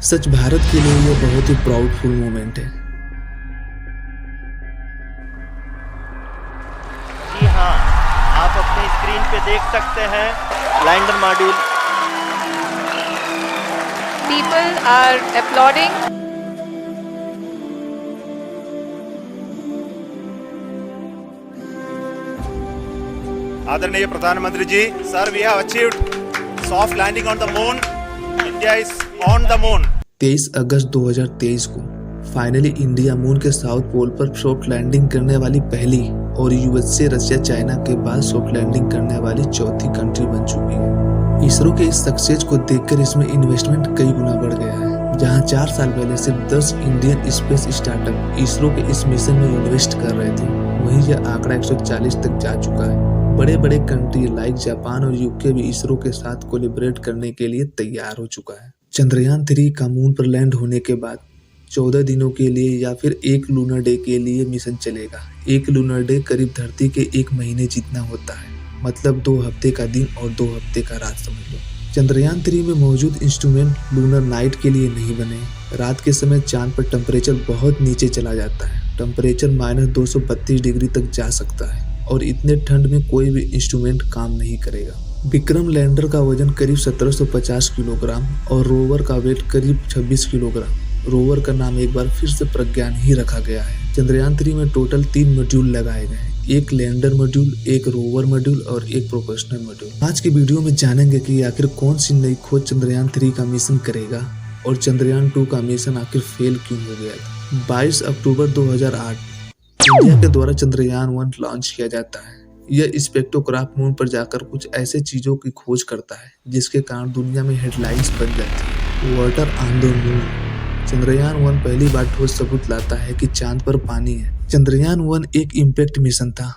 सच भारत के लिए यह बहुत ही प्राउडफुल मोमेंट है। जी हाँ, आप अपनी स्क्रीन पे देख सकते हैं lander module. People are applauding. आदरणीय प्रधानमंत्री जी, sir, we have achieved soft landing on the moon. India is on the moon. 23 अगस्त 2023 को फाइनली इंडिया मून के साउथ पोल पर सॉफ्ट लैंडिंग करने वाली पहली और यूएसए, रशिया, चाइना के बाद सॉफ्ट लैंडिंग करने वाली चौथी कंट्री बन चुकी है। इसरो के इस सक्सेस को देखकर इसमें इन्वेस्टमेंट कई गुना बढ़ गया है। जहां 4 साल पहले सिर्फ 10 इंडियन स्पेस स्टार्टअप इसरो के इस मिशन में इन्वेस्ट कर रहे थे, वहीं यह आंकड़ा 140 तक जा चुका है। बड़े बड़े कंट्री लाइक जापान और यूके भी इसरो के साथ कोलैबोरेट करने के लिए तैयार हो चुका है। चंद्रयान 3 का मून पर लैंड होने के बाद 14 दिनों के लिए या फिर 1 लूनर डे के लिए मिशन चलेगा। 1 लूनर डे करीब धरती के 1 महीने जितना होता है, मतलब 2 हफ्ते का दिन और 2 हफ्ते का रात समझ लो। चंद्रयान 3 में मौजूद इंस्ट्रूमेंट लूनर नाइट के लिए नहीं बने। रात के समय चांद पर टेम्परेचर बहुत नीचे चला जाता है। टेम्परेचर -232 डिग्री तक जा सकता है और इतने ठंड में कोई भी इंस्ट्रूमेंट काम नहीं करेगा। विक्रम लैंडर का वजन करीब 1750 किलोग्राम और रोवर का वेट करीब 26 किलोग्राम। रोवर का नाम एक बार फिर से प्रज्ञान ही रखा गया है। चंद्रयान 3 में टोटल 3 मॉड्यूल लगाए गए हैं, 1 लैंडर मॉड्यूल, 1 रोवर मॉड्यूल और 1 प्रोपेशनल मॉड्यूल। आज की वीडियो में जानेंगे कि आखिर कौन सी नई खोज चंद्रयान 3 का मिशन करेगा और चंद्रयान 2 का मिशन आखिर फेल क्यों हो गया। 22 अक्टूबर 2008 इंडिया के द्वारा चंद्रयान 1 लॉन्च किया जाता है। यह स्पेक्ट्रोक्राफ्ट मून पर जाकर कुछ ऐसे चीजों की खोज करता है जिसके कारण दुनिया में हेडलाइंस बन जाती है। Water on the moon. Chandrayaan 1 पहली बार ठोस सबूत लाता है कि चांद पर पानी है। चंद्रयान 1 एक इम्पैक्ट मिशन था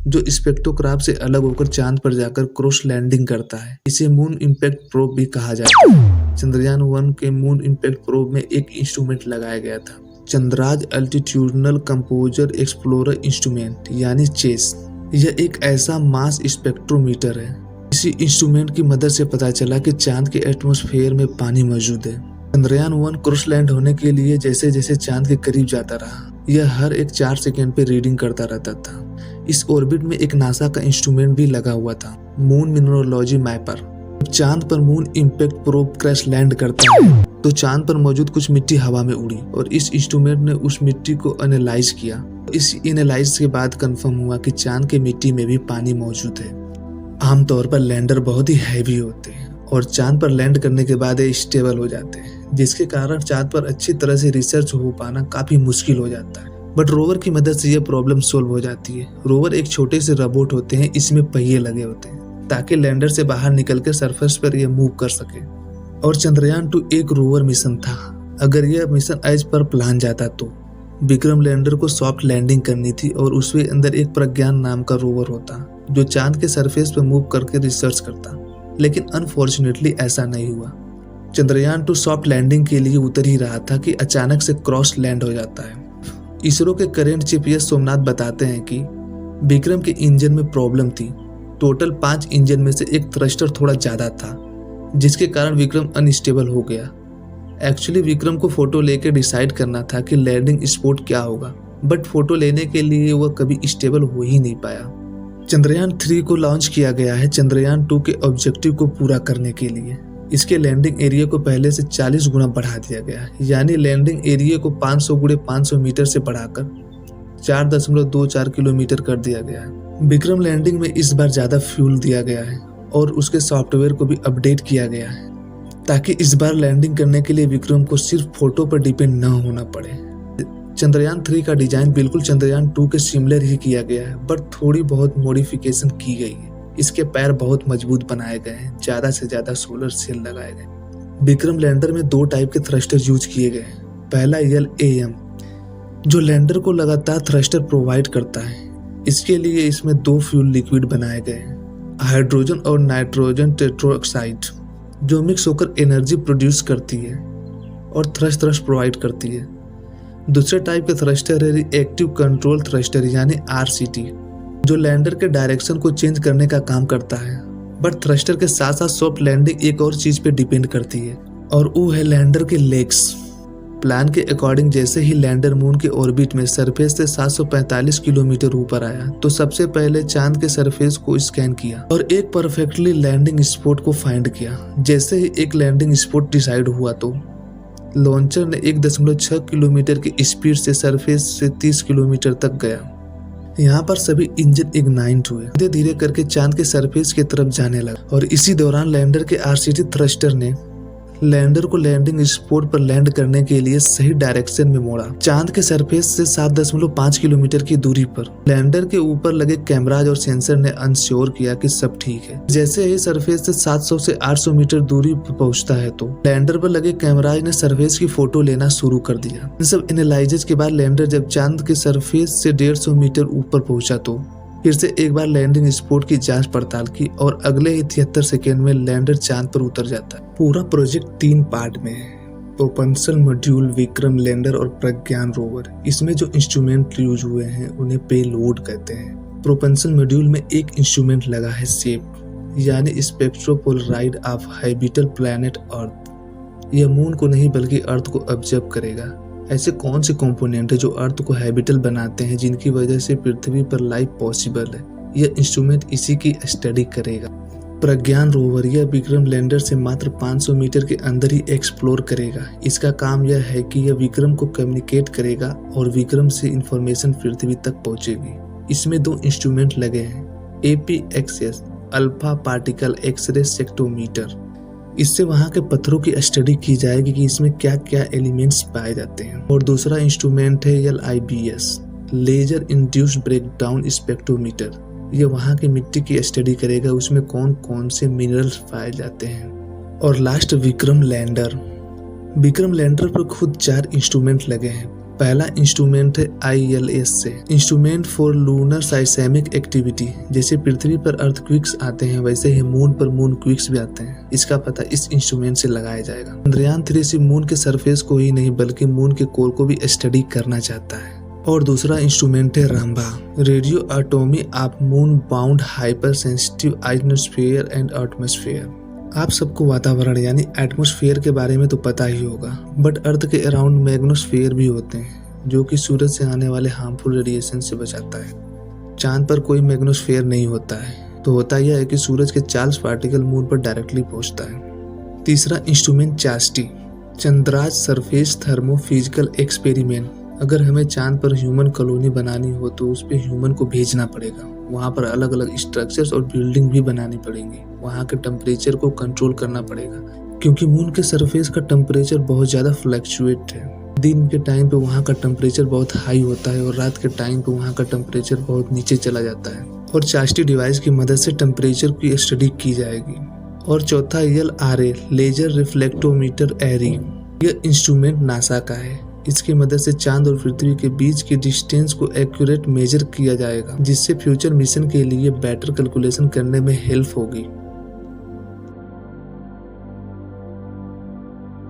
जो स्पेक्ट्रोक्राफ्ट से अलग होकर चांद पर जाकर क्रॉस लैंडिंग करता है। इसे मून इम्पैक्ट प्रोब भी कहा जाता है। चंद्रयान 1 के मून इम्पैक्ट प्रोब में एक इंस्ट्रूमेंट लगाया गया था, चंद्राज अल्टीट्यूडनल कंपोजर एक्सप्लोरर इंस्ट्रूमेंट यानी चेस। यह एक ऐसा मास स्पेक्ट्रोमीटर है। इसी इंस्ट्रूमेंट की मदद से पता चला कि चांद के एटमॉस्फेयर में पानी मौजूद है। चंद्रयान 1 क्रॉस लैंड होने के लिए जैसे जैसे चांद के करीब जाता रहा, यह हर एक 4 सेकंड पे रीडिंग करता रहता था। इस ऑर्बिट में एक नासा का इंस्ट्रूमेंट भी लगा हुआ था, मून मिनरोलॉजी मैपर। चांद पर moon impact probe crash land करता है तो चांद पर मौजूद कुछ मिट्टी हवा में उड़ी और इस इंस्ट्रूमेंट ने उस मिट्टी को एनालाइज किया। इस एनालाइज के बाद कंफर्म हुआ कि चांद के मिट्टी में भी पानी मौजूद है। आमतौर पर लैंडर बहुत ही हैवी होते हैं और चांद पर लैंड करने के बाद ये स्टेबल हो जाते हैं, जिसके कारण चांद पर अच्छी तरह से रिसर्च हो पाना काफी मुश्किल हो जाता है। बट रोवर की मदद से यह प्रॉब्लम सोल्व हो जाती है। रोवर एक छोटे से रोबोट होते हैं, इसमें पहिए लगे होते हैं ताकि लैंडर से बाहर निकलकर सरफेस पर यह मूव कर सके। और चंद्रयान 2 एक रोवर मिशन था। अगर यह मिशन एज पर प्लान जाता तो विक्रम लैंडर को सॉफ्ट लैंडिंग करनी थी और उसके अंदर एक प्रज्ञान नाम का रोवर होता जो चांद के सरफेस पर मूव करके रिसर्च करता, लेकिन अनफॉर्चुनेटली ऐसा नहीं हुआ। चंद्रयान 2 सॉफ्ट लैंडिंग के लिए उतर ही रहा था कि अचानक से क्रॉस लैंड हो जाता है। इसरो के करेंट चीफ एस सोमनाथ बताते हैं कि विक्रम के इंजन में प्रॉब्लम थी। टोटल 5 इंजन में से एक थ्रस्टर थोड़ा ज्यादा था, जिसके कारण विक्रम अनस्टेबल हो गया। एक्चुअली विक्रम को फोटो लेकर डिसाइड करना था कि लैंडिंग स्पॉट क्या होगा, बट फोटो लेने के लिए वह कभी स्टेबल हो ही नहीं पाया। चंद्रयान 3 को लॉन्च किया गया है चंद्रयान 2 के ऑब्जेक्टिव को पूरा करने के लिए। इसके लैंडिंग एरिया को पहले से 40 गुना बढ़ा दिया गया है, यानी लैंडिंग एरिया को 500 गुणे 500 मीटर से बढ़ाकर 4.24 किलोमीटर कर दिया गया है। विक्रम लैंडिंग में इस बार ज्यादा फ्यूल दिया गया है और उसके सॉफ्टवेयर को भी अपडेट किया गया है ताकि इस बार लैंडिंग करने के लिए विक्रम को सिर्फ फोटो पर डिपेंड न होना पड़े। चंद्रयान 3 का डिजाइन बिल्कुल चंद्रयान 2 के सिमिलर ही किया गया है, बट थोड़ी बहुत मॉडिफिकेशन की गई है। इसके पैर बहुत मजबूत बनाए गए हैं, ज्यादा से ज्यादा सोलर सेल लगाए गए। विक्रम लैंडर में 2 टाइप के थ्रस्टर यूज किए गए हैं। पहला LAM जो लैंडर को लगातार थ्रस्टर प्रोवाइड करता है। इसके लिए इसमें 2 फ्यूल लिक्विड बनाए गए हैं, हाइड्रोजन और नाइट्रोजन टेट्रोक्साइड, जो मिक्स होकर एनर्जी प्रोड्यूस करती है और थ्रस्ट प्रोवाइड करती है। दूसरे टाइप के थ्रस्टर है रिएक्टिव कंट्रोल थ्रस्टर यानी RCT, जो लैंडर के डायरेक्शन को चेंज करने का काम करता है। बट थ्रस्टर के साथ साथ सॉफ्ट लैंडिंग एक और चीज पे डिपेंड करती है, और वो है लैंडर के लेग्स। प्लान के अकॉर्डिंग जैसे ही लैंडर मून के ऑर्बिट में सरफेस से 745 किलोमीटर ऊपर आया तो सबसे पहले चांद के सरफेस को स्कैन किया और एक परफेक्टली लैंडिंग स्पॉट को फाइंड किया। जैसे ही एक लैंडिंग स्पॉट डिसाइड हुआ तो लॉन्चर ने 1.6 किलोमीटर की स्पीड से सरफेस से 30 किलोमीटर तक गया। यहाँ पर सभी इंजन इग्नाइट हुए, धीरे धीरे करके चांद के सरफेस की तरफ जाने लगा और इसी दौरान लैंडर के आरसीटी थ्रस्टर ने लैंडर को लैंडिंग स्पॉट पर लैंड करने के लिए सही डायरेक्शन में मोड़ा। चांद के सरफेस से 7.5 किलोमीटर की दूरी पर लैंडर के ऊपर लगे कैमराज और सेंसर ने इंश्योर किया कि सब ठीक है। जैसे ही सरफेस से 700 से 800 मीटर दूरी पर पहुंचता है तो लैंडर पर लगे कैमराज ने सरफेस की फोटो लेना शुरू कर दिया। इन सब एनालाइजेज के बाद लैंडर जब चांद के सरफेस से 150 मीटर ऊपर पहुंचा तो फिर से एक बार लैंडिंग स्पॉट की जांच पड़ताल की और अगले ही 73 सेकेंड में लैंडर चांद पर उतर जाता है। पूरा प्रोजेक्ट 3 पार्ट में है, प्रोपल्शन मॉड्यूल, विक्रम लैंडर और प्रज्ञान रोवर। इसमें जो इंस्ट्रूमेंट यूज हुए हैं उन्हें पेलोड कहते हैं। प्रोपल्शन मॉड्यूल में एक इंस्ट्रूमेंट लगा है शेप यानी स्पेक्ट्रोपोलराइड ऑफ हैबिटल प्लैनेट अर्थ। यह मून को नहीं बल्कि अर्थ को ऑब्जर्व करेगा। ऐसे कौन से कंपोनेंट है जो अर्थ को हैबिटल बनाते हैं जिनकी वजह से पृथ्वी पर लाइफ पॉसिबल है, यह इंस्ट्रूमेंट इसी की स्टडी करेगा। प्रज्ञान रोवर यह विक्रम लैंडर से मात्र 500 मीटर के अंदर ही एक्सप्लोर करेगा। इसका काम यह है कि यह विक्रम को कम्युनिकेट करेगा और विक्रम से इंफॉर्मेशन पृथ्वी तक पहुंचेगी। इसमें 2 इंस्ट्रूमेंट लगे हैं, APXS अल्फा पार्टिकल एक्सरे सेक्टोमीटर। इससे वहां के पत्थरों की स्टडी की जाएगी कि इसमें क्या क्या एलिमेंट्स पाए जाते हैं। और दूसरा इंस्ट्रूमेंट है LIBS laser induced breakdown spectrometer. यह वहां की मिट्टी की स्टडी करेगा, उसमें कौन कौन से मिनरल्स पाए जाते हैं। और last Vikram lander. Vikram lander पर खुद 4 इंस्ट्रूमेंट लगे हैं। पहला इंस्ट्रूमेंट है ILS से इंस्ट्रूमेंट फॉर लूनर साइसेमिक एक्टिविटी। जैसे पृथ्वी पर अर्थक्वेक्स आते हैं वैसे ही मून पर मून क्विक्स भी आते हैं, इसका पता इस इंस्ट्रूमेंट से लगाया जाएगा। चंद्रयान 3 से मून के सरफेस को ही नहीं बल्कि मून के कोर को भी स्टडी करना चाहता है। और दूसरा इंस्ट्रूमेंट है RAMBHA radio anatomy of moon bound hypersensitive ionosphere and atmosphere. आप सबको वातावरण यानी एटमॉस्फेयर के बारे में तो पता ही होगा, बट अर्थ के अराउंड मैग्नोस्फेयर भी होते हैं जो कि सूरज से आने वाले हार्मफुल रेडिएशन से बचाता है। चांद पर कोई मैग्नोस्फेयर नहीं होता है, तो होता यह है कि सूरज के चार्ल्स पार्टिकल मून पर डायरेक्टली पहुंचता है। तीसरा instrument चास्टी Chandra's surface thermophysical experiment. अगर हमें चांद पर ह्यूमन कॉलोनी बनानी हो तो उस पे ह्यूमन को भेजना पड़ेगा, वहाँ पर अलग अलग स्ट्रक्चर्स और बिल्डिंग भी बनानी पड़ेंगी, वहाँ के टेम्परेचर को कंट्रोल करना पड़ेगा क्योंकि मून के सरफेस का टेम्परेचर बहुत ज़्यादा फ्लक्चुएट है। दिन के टाइम पे वहाँ का टेम्परेचर बहुत हाई होता है और रात के टाइम पे वहाँ का टेम्परेचर बहुत नीचे चला जाता है। और चास्टी डिवाइस की मदद से टेम्परेचर की स्टडी की जाएगी। और चौथा LRA लेजर रिफ्लेक्टोमीटर एरी। यह इंस्ट्रूमेंट नासा का है। इसकी मदद से चांद और पृथ्वी के बीच की डिस्टेंस को एक्यूरेट मेजर किया जाएगा, जिससे फ्यूचर मिशन के लिए बेटर कैलकुलेशन करने में हेल्प होगी।